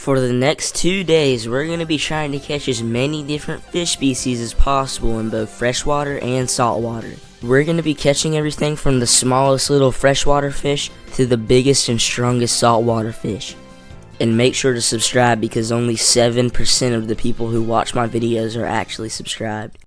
For the next 2 days, we're going to be trying to catch as many different fish species as possible in both freshwater and saltwater. We're going to be catching everything from the smallest little freshwater fish to the biggest and strongest saltwater fish. And make sure to subscribe because only 7% of the people who watch my videos are actually subscribed.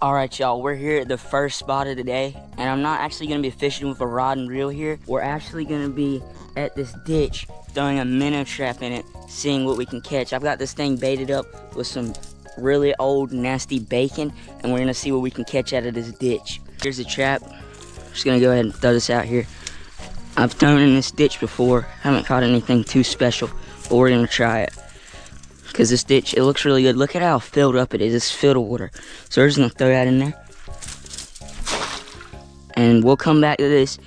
Alright y'all, we're here at the first spot of the day, and I'm not actually going to be fishing with a rod and reel here. We're actually going to be at this ditch, throwing a minnow trap in it, seeing what we can catch. I've got this thing baited up with some really old nasty bacon, and we're going to see what we can catch out of this ditch. Here's the trap. I'm just going to go ahead and throw this out here. I've thrown in this ditch before, haven't caught anything too special, but we're going to try it. Because this ditch, it looks really good. Look at how filled up it is. It's filled with water. So we're just going to throw that in there. And we'll come back to this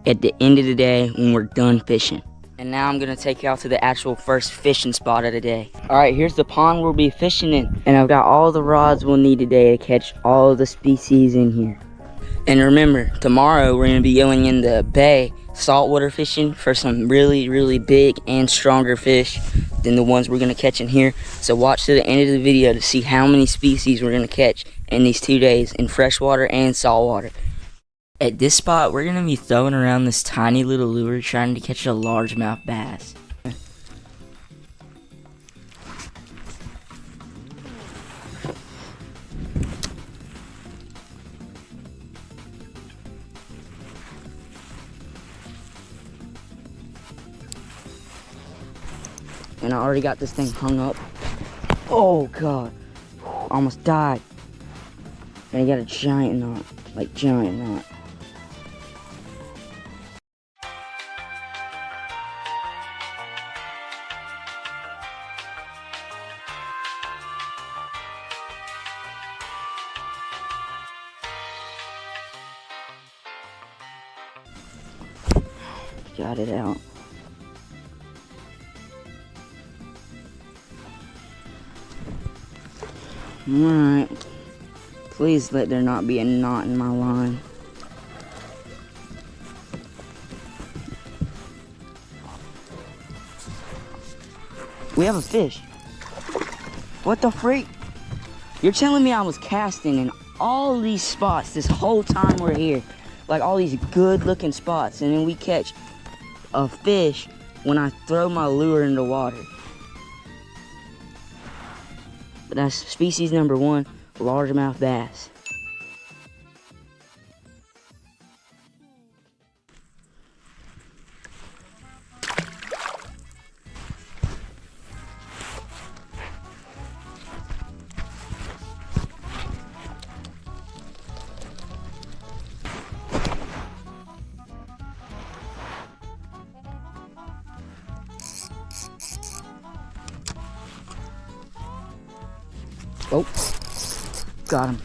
at the end of the day when we're done fishing. And now I'm going to take y'all to the actual first fishing spot of the day. Alright, here's the pond we'll be fishing in. And I've got all the rods we'll need today to catch all the species in here. And remember, tomorrow we're going to be going in the bay saltwater fishing for some really, really big and stronger fish than the ones we're going to catch in here. So watch to the end of the video to see how many species we're going to catch in these 2 days in freshwater and saltwater. At this spot, we're going to be throwing around this tiny little lure trying to catch a largemouth bass. And I already got this thing hung up. Oh god, almost died. And I got a giant knot, like giant knot. Got it out. Alright, please let there not be a knot in my line. We have a fish. What the freak? You're telling me I was casting in all these spots this whole time we're here. Like all these good looking spots, and then we catch a fish when I throw my lure in the water. But that's species number 1, largemouth bass. Oh, got him.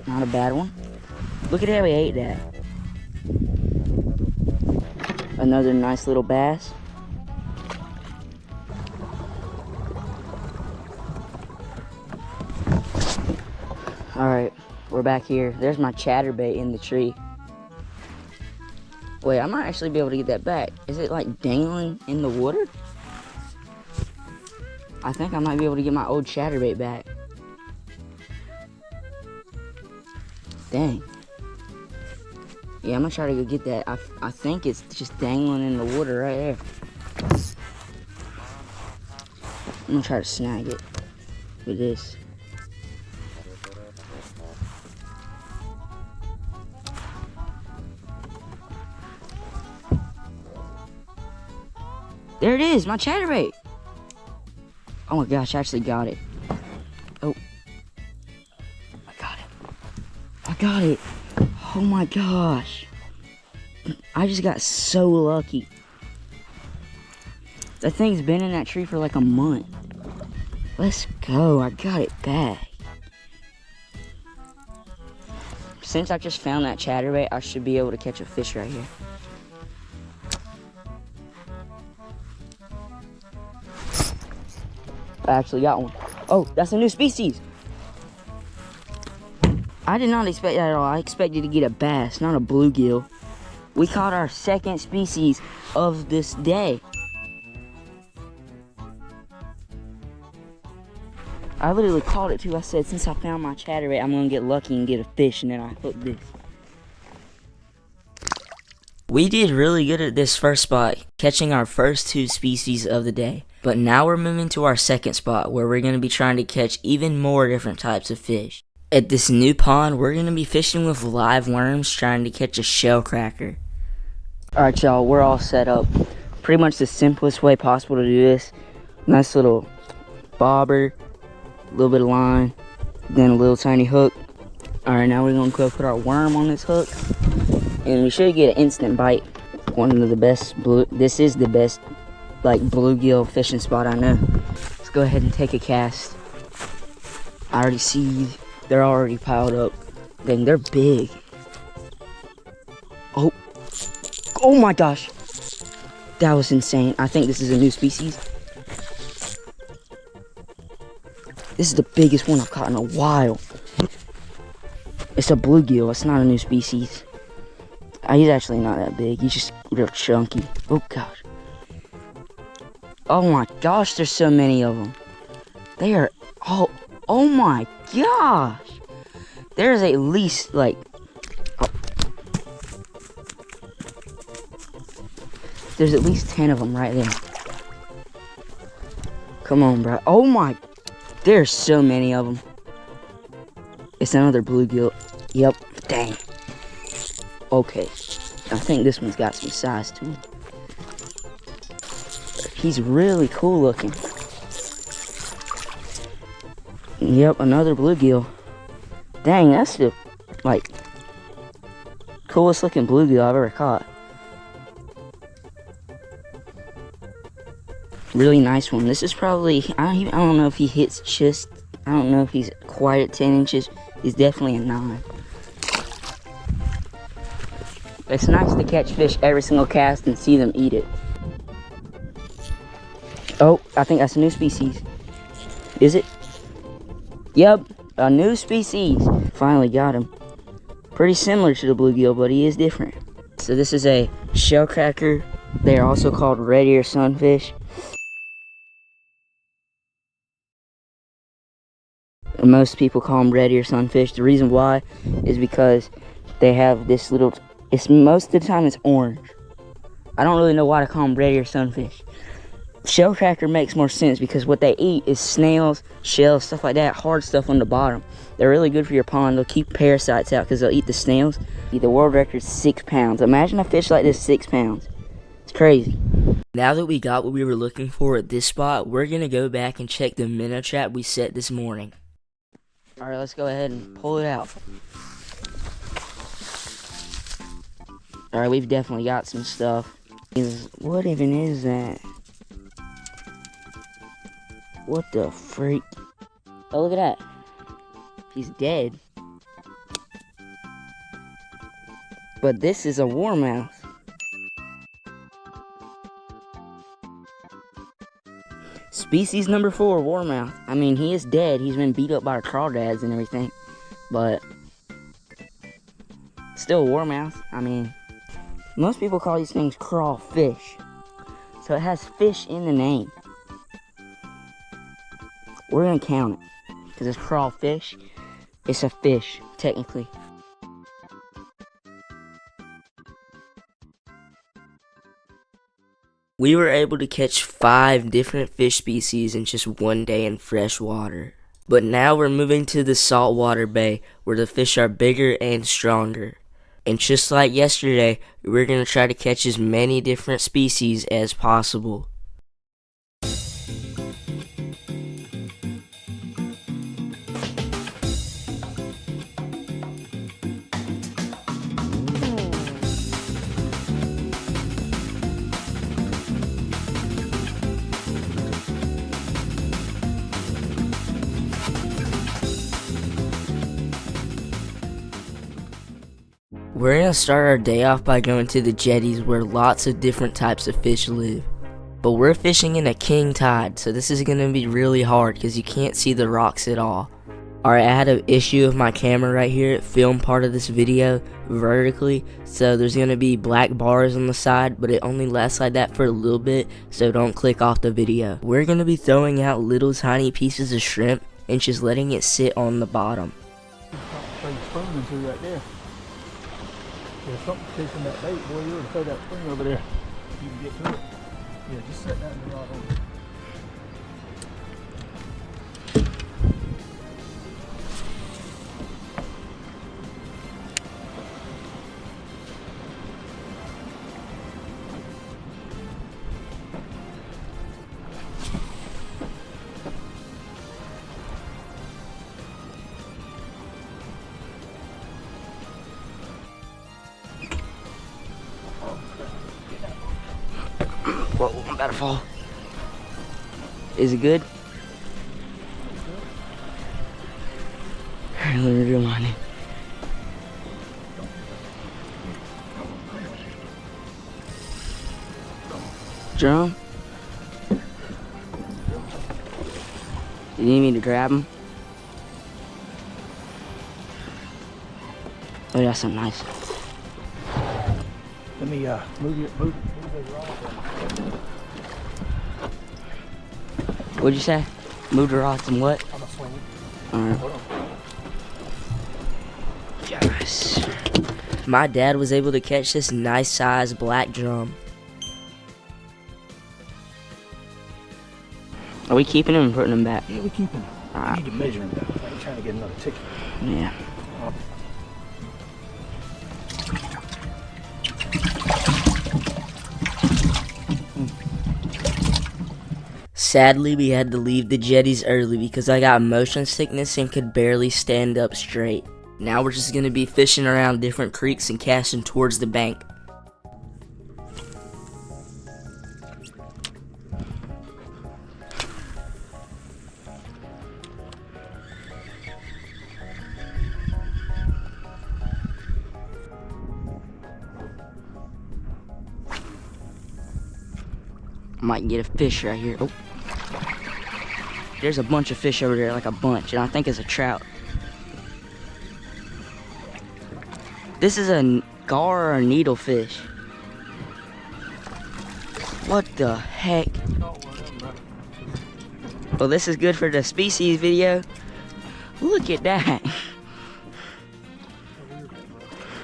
Not a bad one. Look at how he ate that. Another nice little bass. Alright, we're back here. There's my chatterbait in the tree. Wait, I might actually be able to get that back. Is it like dangling in the water? I think I might be able to get my old chatterbait back. Dang. Yeah, I'm gonna try to go get that. I think it's just dangling in the water right there. I'm gonna try to snag it with this. There it is, my chatterbait. Oh my gosh, I actually got it. Oh. I got it. I got it. Oh my gosh. I just got so lucky. That thing's been in that tree for like a month. Let's go. I got it back. Since I just found that chatterbait, I should be able to catch a fish right here. I actually got one. Oh, that's a new species. I did not expect that at all. I expected to get a bass, not a bluegill. We caught our second species of this day. I literally called it too. I said, since I found my chatterbait, I'm gonna get lucky and get a fish, and then I hooked this. We did really good at this first spot, catching our first 2 species of the day. But now we're moving to our second spot, where we're gonna be trying to catch even more different types of fish. At this new pond, we're gonna be fishing with live worms, trying to catch a shell cracker. Alright y'all, we're all set up. Pretty much the simplest way possible to do this. Nice little bobber, a little bit of line, then a little tiny hook. Alright, now we're gonna go put our worm on this hook, and we should get an instant bite. One of the best this is the best like bluegill fishing spot I know. Let's go ahead and take a cast. I already see they're already piled up. Dang, they're big. Oh my gosh, that was insane. I think this is a new species. This is the biggest one I've caught in a while. It's a bluegill. It's not a new species. He's actually not that big. He's just real chunky. Oh gosh. Oh my gosh, there's so many of them. They are all, oh my gosh. There's at least like, there's at least 10 of them right there. Come on, bro. Oh my, there's so many of them. It's another bluegill. Yep, dang. Okay, I think this one's got some size to him. He's really cool looking. Yep, another bluegill. Dang, that's the, like, coolest looking bluegill I've ever caught. Really nice one. This is probably, I don't know if he hits just, I don't know if he's quite at 10 inches. He's definitely a 9. It's nice to catch fish every single cast and see them eat it. Oh, I think that's a new species. Is it? Yep, a new species. Finally got him. Pretty similar to the bluegill, but he is different. So this is a shellcracker. They are also called red ear sunfish. Most people call them red ear sunfish. The reason why is because they have this little, it's most of the time it's orange. I don't really know why to call them red ear sunfish. Shellcracker makes more sense because what they eat is snails, shells, stuff like that, hard stuff on the bottom. They're really good for your pond. They'll keep parasites out because they'll eat the snails. The world record is 6 pounds. Imagine a fish like this 6 pounds. It's crazy. Now that we got what we were looking for at this spot, we're going to go back and check the minnow trap we set this morning. Alright, let's go ahead and pull it out. Alright, we've definitely got some stuff. What even is that? What the freak? Oh, look at that. He's dead. But this is a warmouth. Species number 4, warmouth. I mean, he is dead. He's been beat up by crawdads and everything. But still a warmouth. I mean, most people call these things crawfish. So it has fish in the name. We're gonna count it. Because it's crawfish. It's a fish, technically. We were able to catch 5 different fish species in just one day in fresh water. But now we're moving to the saltwater bay where the fish are bigger and stronger. And just like yesterday, we're going to try to catch as many different species as possible. We're going to start our day off by going to the jetties where lots of different types of fish live. But we're fishing in a king tide, so this is going to be really hard because you can't see the rocks at all. Alright, I had an issue with my camera right here. It filmed part of this video vertically, so there's going to be black bars on the side, but it only lasts like that for a little bit, so don't click off the video. We're going to be throwing out little tiny pieces of shrimp and just letting it sit on the bottom. Throw your spoon into right there. There's something chasing that bait, boy. You ought to throw that spoon over there. You can get to it. Yeah, just set that in the rod over. Whoa, I'm about to fall. Is it good? Let me remind you. Drum? You need me to grab him? Oh, that's something nice. Let me move those rods. What'd you say? Move the rods and what? I'm gonna swing it. Alright. Hold on. Yes. My dad was able to catch this nice sized black drum. Are we keeping him and putting him back? Yeah, we keep him. Alright. I need to measure him though. I ain't trying to get another ticket. Yeah. Sadly, we had to leave the jetties early because I got motion sickness and could barely stand up straight. Now we're just going to be fishing around different creeks and casting towards the bank. Might get a fish right here. Oh. There's a bunch of fish over there, like a bunch, and I think it's a trout. This is a gar or a needlefish. What the heck? Well, this is good for the species video. Look at that.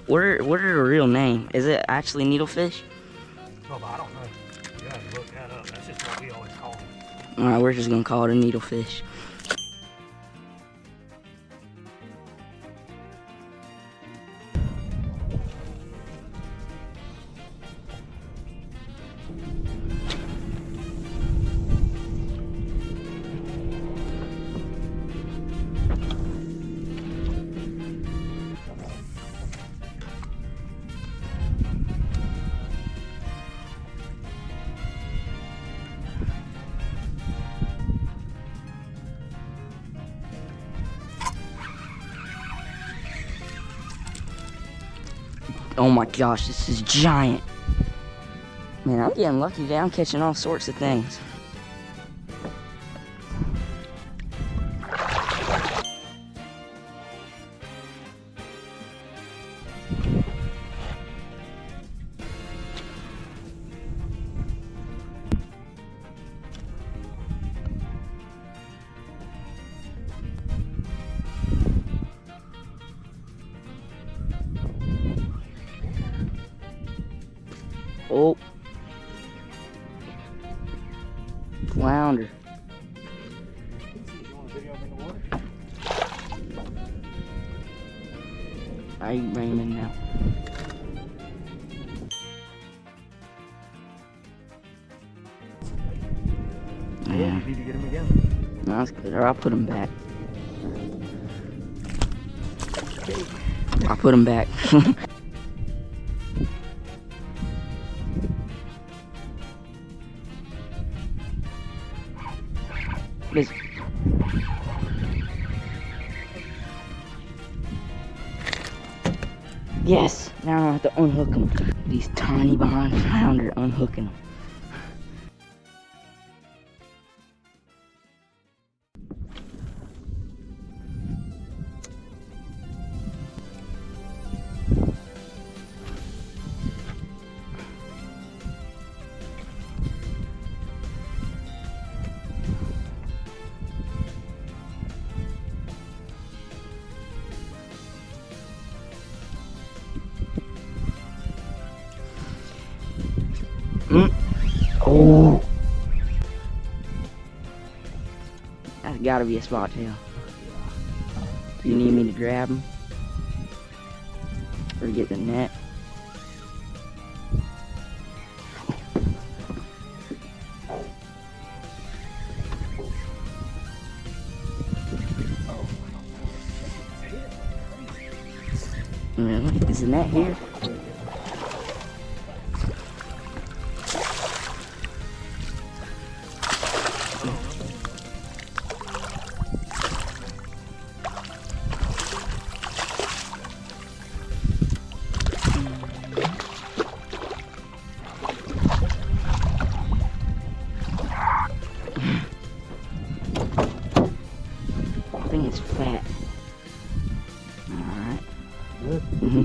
What are the real name? Is it actually needlefish? Oh, but I don't know. You have to look that up. That's just what we always call them. Alright, we're just gonna call it a needlefish. Oh my gosh, this is giant. Man, I'm getting lucky today. I'm catching all sorts of things. Oh. Flounder. You want a video of him in the water? I bring him in now. Yeah, Yeah. you need to get him again. No, that's good. Or I'll put him back. I'll put him back. Listen. Yes, now I have to unhook them. These tiny behind flounder, unhooking them. That's gotta be a spot tail. Do you need me to grab him? Or get the net? Really? Is the net here? I think it's fat. Alright. Good. Mm-hmm.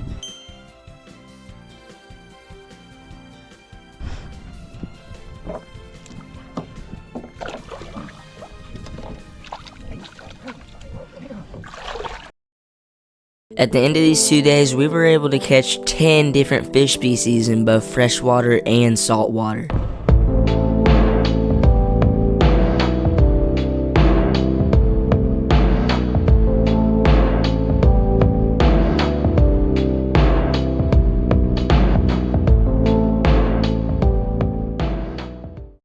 At the end of these 2 days, we were able to catch 10 different fish species in both freshwater and saltwater.